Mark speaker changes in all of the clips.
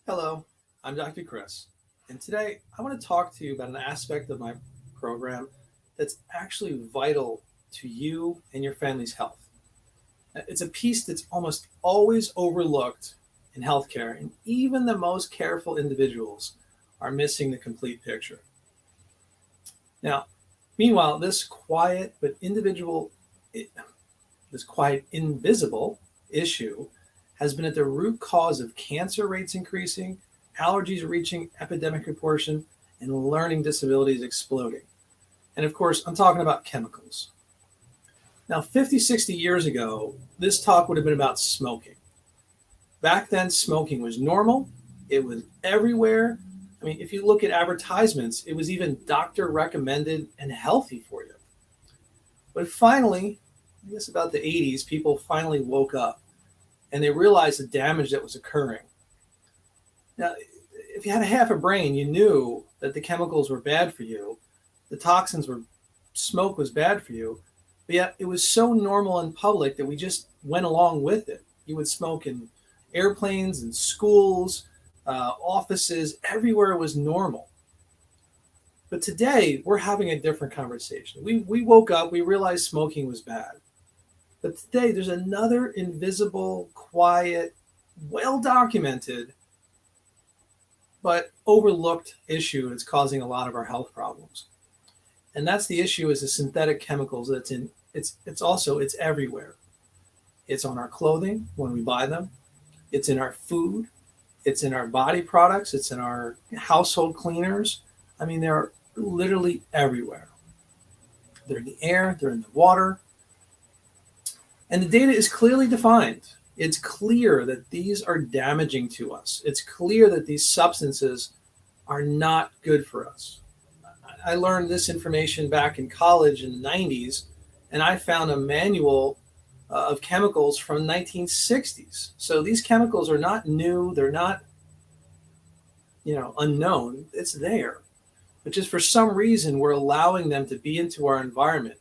Speaker 1: Hello, I'm Dr. Chris, and today I want to talk to you about an aspect of my program that's actually vital to you and your family's health. It's a piece that's almost always overlooked in healthcare, and even the most careful individuals are missing the complete picture. Now, meanwhile, this quiet, invisible issue has been at the root cause of cancer rates increasing, allergies reaching epidemic proportion, and learning disabilities exploding. And of course, I'm talking about chemicals. Now, 50, 60 years ago, this talk would have been about smoking. Back then, smoking was normal, it was everywhere. I mean, if you look at advertisements, it was even doctor recommended and healthy for you. But finally, I guess about the 80s, people finally woke up and they realized the damage that was occurring. Now, if you had a half a brain, you knew that the chemicals were bad for you, the smoke was bad for you, but yet it was so normal in public that we just went along with it. You would smoke in airplanes and schools, offices, everywhere it was normal. But today, we're having a different conversation. We woke up, we realized smoking was bad. But today, there's another invisible, quiet, well documented, but overlooked issue that's causing a lot of our health problems. And that's the issue is the synthetic chemicals that's in it's everywhere. It's on our clothing when we buy them. It's in our food. It's in our body products. It's in our household cleaners. I mean, they're literally everywhere. They're in the air, they're in the water. And the data is clearly defined. It's clear that these are damaging to us. It's clear that these substances are not good for us. I learned this information back in college in the 90s, and I found a manual of chemicals from 1960s. So these chemicals are not new, they're not, unknown. It's there. But just for some reason, we're allowing them to be into our environment.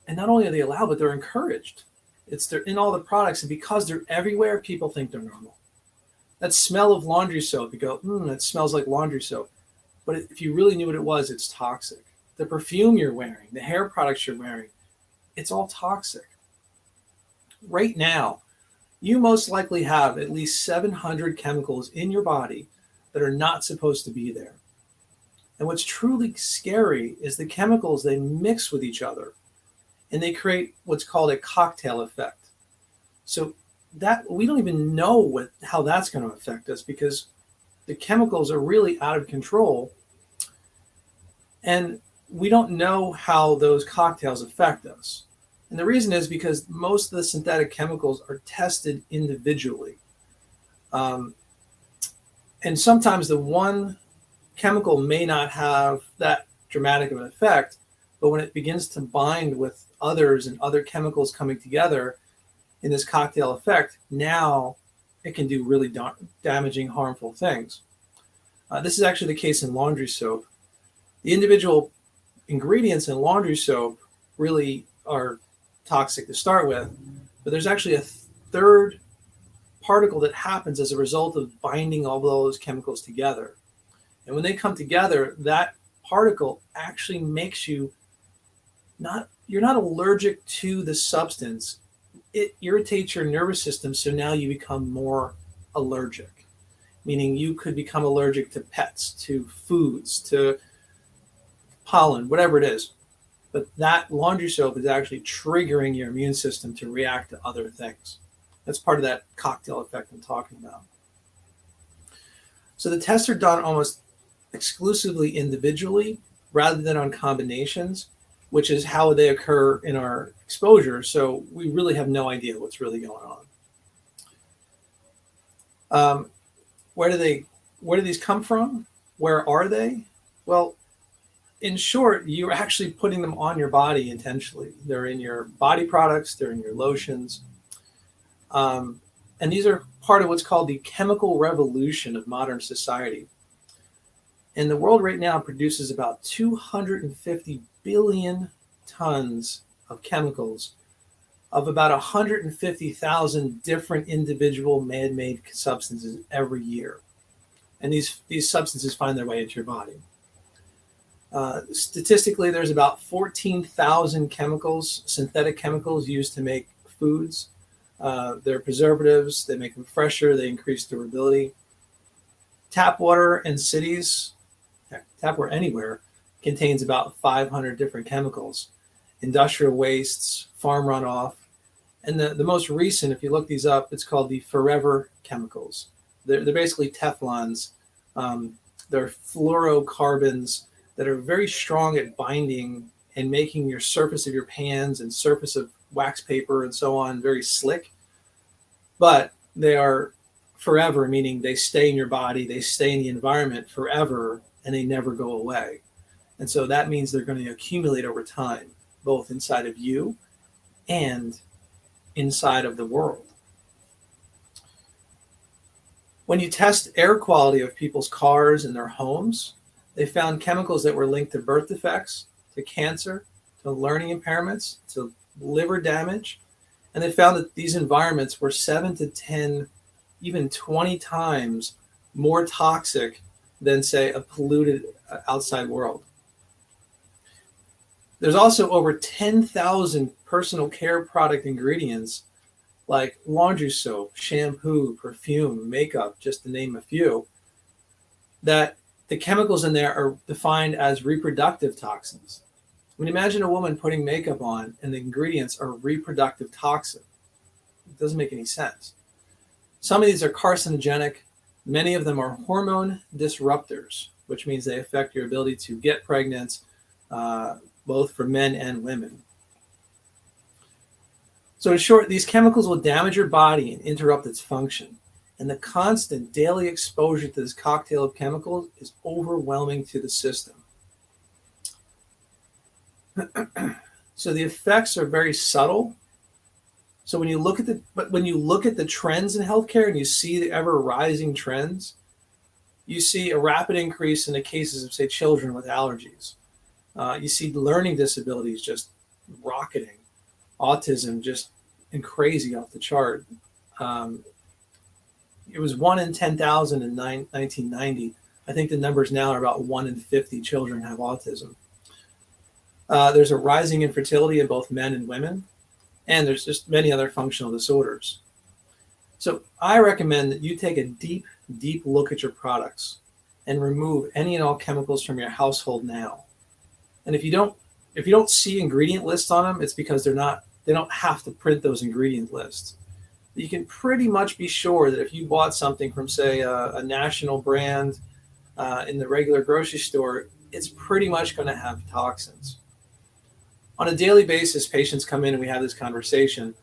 Speaker 1: And not only are they allowed, but they're encouraged. They're in all the products, and because they're everywhere, people think they're normal. That smell of laundry soap, you go, it smells like laundry soap. But if you really knew what it was, it's toxic. The perfume you're wearing, the hair products you're wearing, it's all toxic. Right now, you most likely have at least 700 chemicals in your body that are not supposed to be there. And what's truly scary is the chemicals, they mix with each other and they create what's called a cocktail effect. So that we don't even know how that's going to affect us because the chemicals are really out of control. And we don't know how those cocktails affect us. And the reason is because most of the synthetic chemicals are tested individually. And sometimes the one chemical may not have that dramatic of an effect, but when it begins to bind with others and other chemicals coming together in this cocktail effect, now it can do really damaging, harmful things. This is actually the case in laundry soap. The individual ingredients in laundry soap really are toxic to start with, but there's actually a third particle that happens as a result of binding all those chemicals together. And when they come together, that particle actually makes you're not allergic to the substance. It irritates your nervous system, so now you become more allergic, meaning you could become allergic to pets, to foods, to pollen, whatever it is. But that laundry soap is actually triggering your immune system to react to other things. That's part of that cocktail effect I'm talking about. So the tests are done almost exclusively individually rather than on combinations, which is how they occur in our exposure. So we really have no idea what's really going on. Where do these come from? Where are they? Well, in short, you're actually putting them on your body intentionally. They're in your body products, they're in your lotions. And these are part of what's called the chemical revolution of modern society. And the world right now produces about 250 billion tons of chemicals of about 150,000 different individual man-made substances every year. And these substances find their way into your body. Statistically, there's about 14,000 chemicals, synthetic chemicals used to make foods. They're preservatives, they make them fresher, they increase durability. Tap water in cities, tap water anywhere, contains about 500 different chemicals. Industrial wastes, farm runoff, and the most recent, if you look these up, it's called the forever chemicals. They're basically Teflons. They're fluorocarbons that are very strong at binding and making your surface of your pans and surface of wax paper and so on very slick. But they are forever, meaning they stay in your body, they stay in the environment forever, and they never go away. And so that means they're going to accumulate over time, both inside of you and inside of the world. When you test air quality of people's cars and their homes, they found chemicals that were linked to birth defects, to cancer, to learning impairments, to liver damage. And they found that these environments were 7 to 10, even 20 times more toxic than, say, a polluted outside world. There's also over 10,000 personal care product ingredients like laundry soap, shampoo, perfume, makeup, just to name a few, that the chemicals in there are defined as reproductive toxins. When you imagine a woman putting makeup on and the ingredients are reproductive toxin, it doesn't make any sense. Some of these are carcinogenic. Many of them are hormone disruptors, which means they affect your ability to get pregnant, both for men and women. So in short, these chemicals will damage your body and interrupt its function. And the constant daily exposure to this cocktail of chemicals is overwhelming to the system. So the effects are very subtle. So when you look at the trends in healthcare and you see the ever rising trends, you see a rapid increase in the cases of, say, children with allergies. You see learning disabilities just rocketing, autism just crazy off the chart. It was 1 in 10,000 in 1990. I think the numbers now are about 1 in 50 children have autism. There's a rising infertility in both men and women, and there's just many other functional disorders. So I recommend that you take a deep, deep look at your products and remove any and all chemicals from your household now. And if you don't see ingredient lists on them, it's because they don't have to print those ingredient lists. You can pretty much be sure that if you bought something from, say, a national brand in the regular grocery store, it's pretty much going to have toxins. On a daily basis, patients come in and we have this conversation.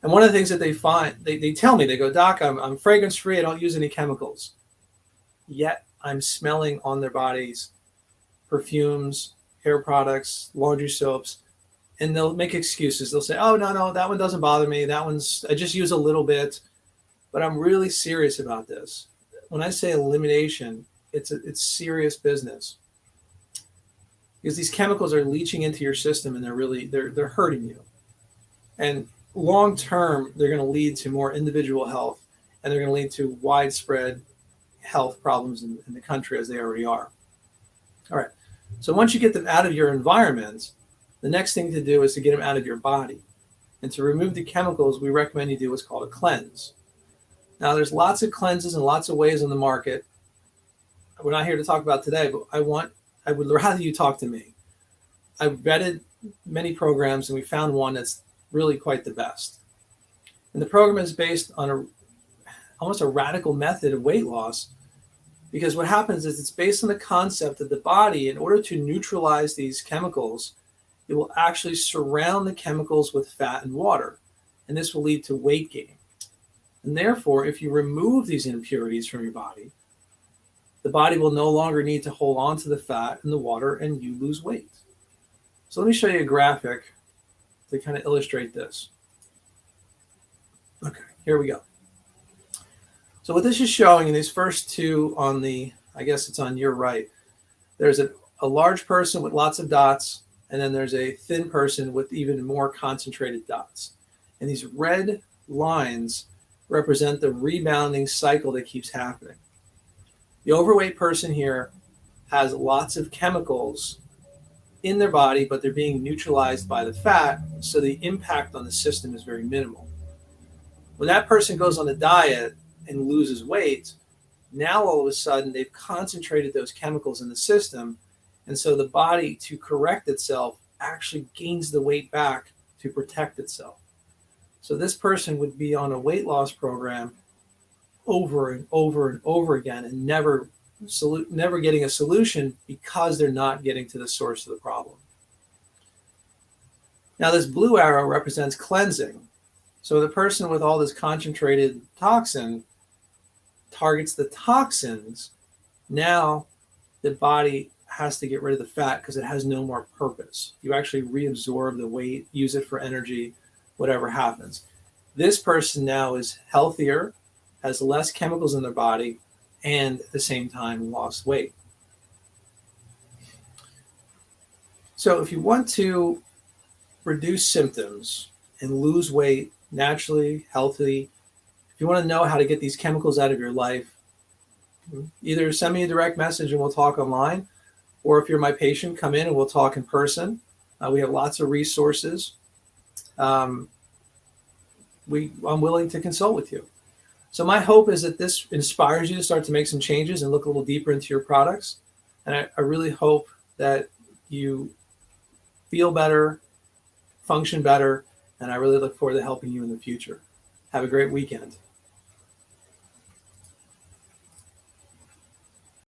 Speaker 1: And one of the things that they find, they tell me, they go, "Doc, I'm fragrance free. I don't use any chemicals. Yet I'm smelling on their bodies perfumes, hair products, laundry soaps." And they'll make excuses. They'll say, "Oh, no, that one doesn't bother me. I just use a little bit." But I'm really serious about this. When I say elimination, it's serious business. Because these chemicals are leaching into your system and they're hurting you. And long term, they're going to lead to more individual health, and they're going to lead to widespread health problems in the country, as they already are. All right. So once you get them out of your environment, the next thing to do is to get them out of your body. And to remove the chemicals, we recommend you do what's called a cleanse. Now, there's lots of cleanses and lots of ways on the market. We're not here to talk about today, but I would rather you talk to me. I've vetted many programs, and we found one that's really quite the best. And the program is based on almost a radical method of weight loss, because what happens is it's based on the concept that the body, in order to neutralize these chemicals, it will actually surround the chemicals with fat and water, and this will lead to weight gain. And therefore, if you remove these impurities from your body, the body will no longer need to hold on to the fat and the water, and you lose weight. So let me show you a graphic to kind of illustrate this. Okay, here we go. So what this is showing in these first two on the, I guess it's on your right, there's a large person with lots of dots, and then there's a thin person with even more concentrated dots. And these red lines represent the rebounding cycle that keeps happening. The overweight person here has lots of chemicals in their body, but they're being neutralized by the fat, so the impact on the system is very minimal. When that person goes on a diet and loses weight, now all of a sudden they've concentrated those chemicals in the system, and so the body, to correct itself, actually gains the weight back to protect itself. So this person would be on a weight loss program over and over and over again and never getting a solution because they're not getting to the source of the problem. Now, this blue arrow represents cleansing. So the person with all this concentrated toxin targets the toxins. Now the body has to get rid of the fat because it has no more purpose. You actually reabsorb the weight, use it for energy, whatever happens. This person now is healthier, has less chemicals in their body, and at the same time lost weight. So if you want to reduce symptoms and lose weight naturally, healthy, if you want to know how to get these chemicals out of your life, either send me a direct message and we'll talk online, or if you're my patient, come in and we'll talk in person. We have lots of resources. I'm willing to consult with you. So my hope is that this inspires you to start to make some changes and look a little deeper into your products. And I really hope that you feel better, function better, and I really look forward to helping you in the future. Have a great weekend.